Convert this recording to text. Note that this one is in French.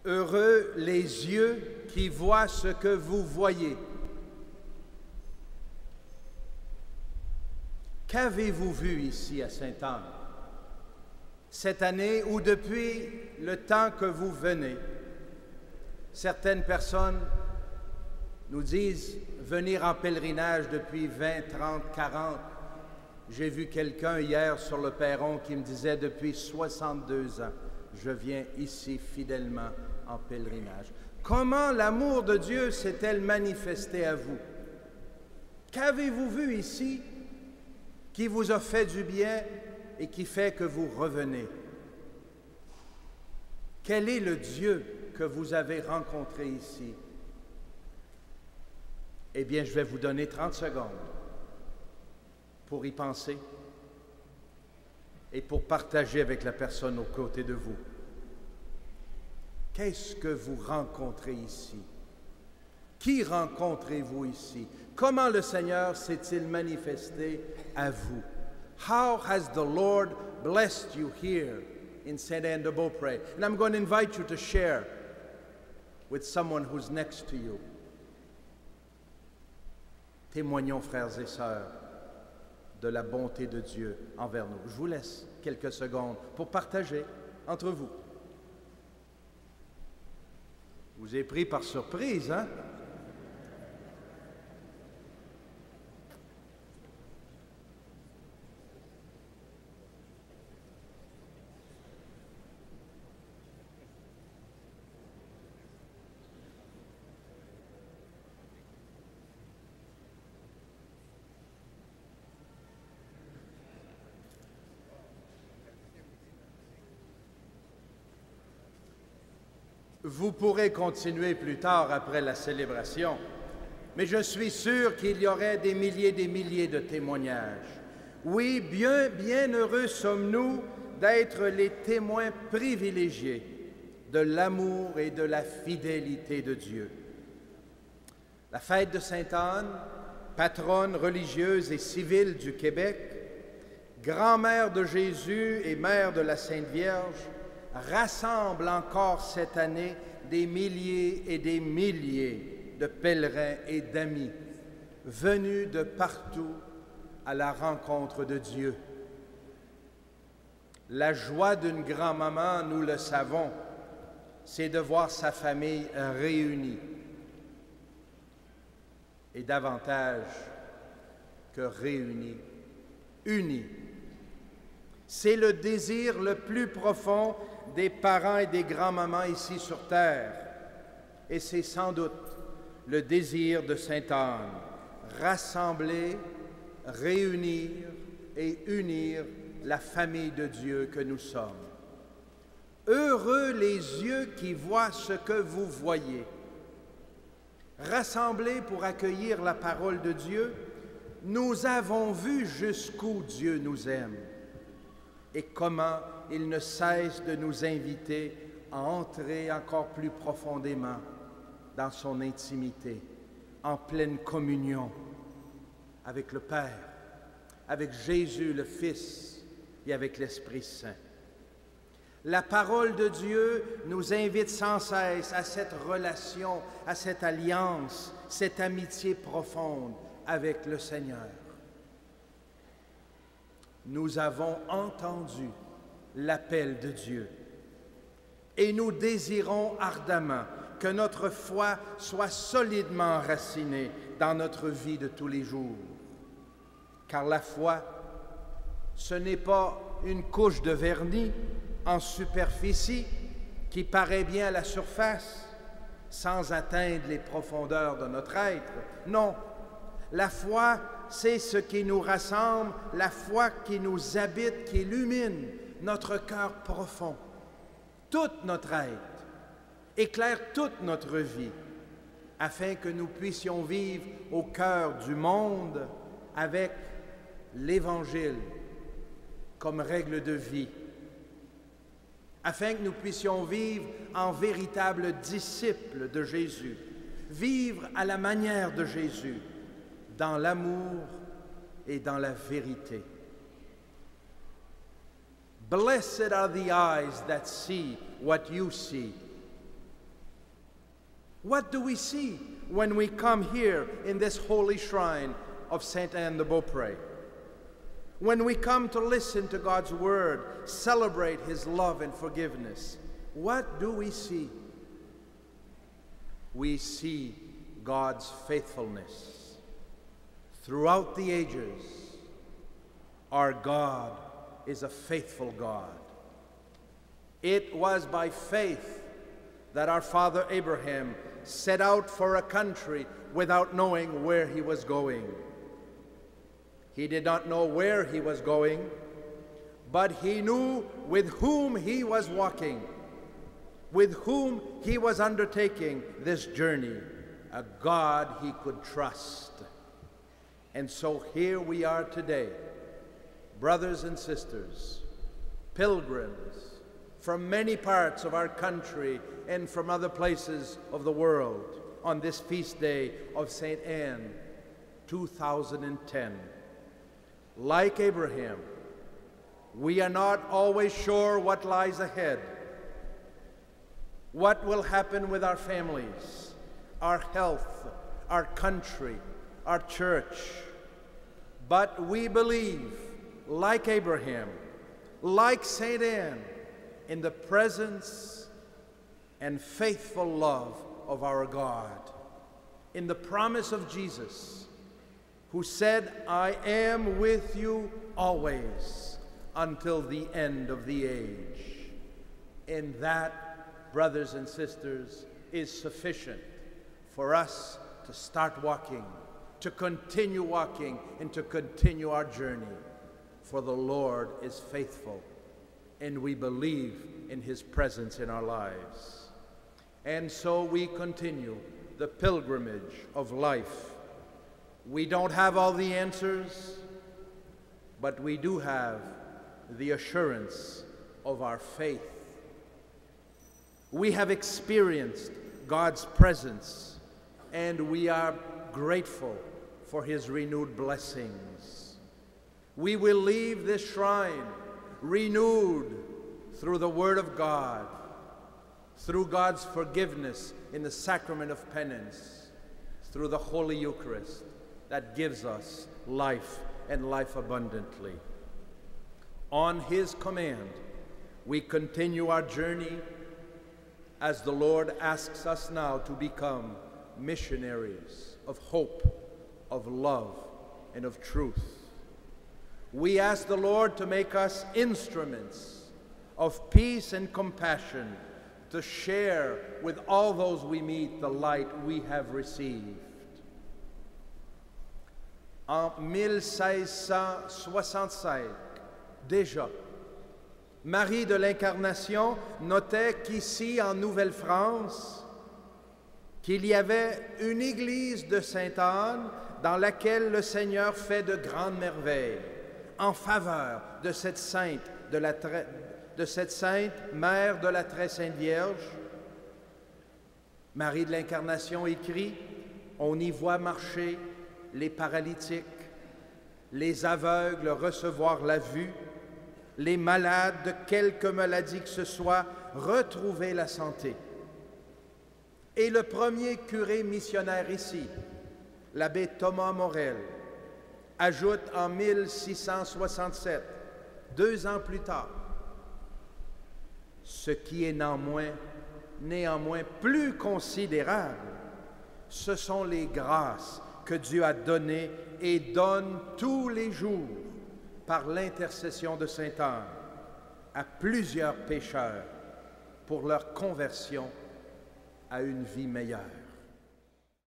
Heureux les yeux qui voient ce que vous voyez. Qu'avez-vous vu ici à Sainte-Anne cette année ou depuis le temps que vous venez? Certaines personnes nous disent venir en pèlerinage depuis 20, 30, 40. J'ai vu quelqu'un hier sur le perron qui me disait depuis 62 ans, je viens ici fidèlement en pèlerinage. Comment l'amour de Dieu s'est-elle manifesté à vous? Qu'avez-vous vu ici qui vous a fait du bien et qui fait que vous revenez? Quel est le Dieu que vous avez rencontré ici? Eh bien, je vais vous donner 30 secondes pour y penser et pour partager avec la personne aux côtés de vous. Qu'est-ce que vous rencontrez ici? Qui rencontrez-vous ici? Comment le Seigneur s'est-il manifesté à vous? How has the Lord blessed you here in St. Anne de Beaupré? And I'm going to invite you to share with someone who's next to you. Témoignons, frères et sœurs, de la bonté de Dieu envers nous. Je vous laisse quelques secondes pour partager entre vous. Je vous ai pris par surprise, hein? Vous pourrez continuer plus tard après la célébration, mais je suis sûr qu'il y aurait des milliers de témoignages. Oui, bien heureux sommes-nous d'être les témoins privilégiés de l'amour et de la fidélité de Dieu. La fête de Sainte-Anne, patronne religieuse et civile du Québec, grand-mère de Jésus et mère de la Sainte Vierge, rassemble encore cette année des milliers et des milliers de pèlerins et d'amis venus de partout à la rencontre de Dieu. La joie d'une grand-maman, nous le savons, c'est de voir sa famille réunie. Et davantage que réunie, unie. C'est le désir le plus profond des parents et des grands-mamans ici sur terre. Et c'est sans doute le désir de Sainte Anne, rassembler, réunir et unir la famille de Dieu que nous sommes. Heureux les yeux qui voient ce que vous voyez. Rassemblés pour accueillir la parole de Dieu, nous avons vu jusqu'où Dieu nous aime et comment il ne cesse de nous inviter à entrer encore plus profondément dans son intimité, en pleine communion avec le Père, avec Jésus le Fils et avec l'Esprit Saint. La parole de Dieu nous invite sans cesse à cette relation, à cette alliance, cette amitié profonde avec le Seigneur. Nous avons entendu l'appel de Dieu et nous désirons ardemment que notre foi soit solidement enracinée dans notre vie de tous les jours. Car la foi, ce n'est pas une couche de vernis en superficie qui paraît bien à la surface sans atteindre les profondeurs de notre être. Non, la foi, c'est ce qui nous rassemble, la foi qui nous habite, qui illumine notre cœur profond, tout notre être, éclaire toute notre vie, afin que nous puissions vivre au cœur du monde avec l'Évangile comme règle de vie, afin que nous puissions vivre en véritables disciples de Jésus, vivre à la manière de Jésus, dans l'amour et dans la vérité. Blessed are the eyes that see what you see, What do we see when we come here in this holy shrine of Saint Anne de Beaupré? When we come to listen to God's word, celebrate his love and forgiveness, what do we see? We see God's faithfulness. Throughout the ages, our God is a faithful God. It was by faith that our father Abraham set out for a country without knowing where he was going. He did not know where he was going, but he knew with whom he was walking, with whom he was undertaking this journey, a God he could trust. And so here we are today, brothers and sisters, pilgrims from many parts of our country and from other places of the world on this feast day of St. Anne, 2010. Like Abraham, we are not always sure what lies ahead, what will happen with our families, our health, our country, our church. But we believe, like Abraham, like St. Anne, in the presence and faithful love of our God, in the promise of Jesus, who said, I am with you always until the end of the age. And that, brothers and sisters, is sufficient for us to start walking, to continue walking, and to continue our journey. For the Lord is faithful, and we believe in his presence in our lives. And so we continue the pilgrimage of life. We don't have all the answers, but we do have the assurance of our faith. We have experienced God's presence, and we are grateful for his renewed blessings. We will leave this shrine renewed through the Word of God, through God's forgiveness in the sacrament of penance, through the Holy Eucharist that gives us life and life abundantly. On his command, we continue our journey as the Lord asks us now to become missionaries of hope, of love, and of truth. We ask the Lord to make us instruments of peace and compassion, to share with all those we meet the light we have received. En 1665, déjà, Marie de l'Incarnation notait qu'ici, en Nouvelle-France, qu'il y avait une église de Sainte-Anne dans laquelle le Seigneur fait de grandes merveilles en faveur de cette sainte, mère de la très sainte Vierge. Marie de l'Incarnation écrit, on y voit marcher les paralytiques, les aveugles recevoir la vue, les malades de quelque maladie que ce soit retrouver la santé. Et le premier curé missionnaire ici, l'abbé Thomas Morel, ajoute en 1667, 2 ans plus tard, ce qui est néanmoins plus considérable, ce sont les grâces que Dieu a données et donne tous les jours par l'intercession de Sainte Anne à plusieurs pécheurs pour leur conversion à une vie meilleure.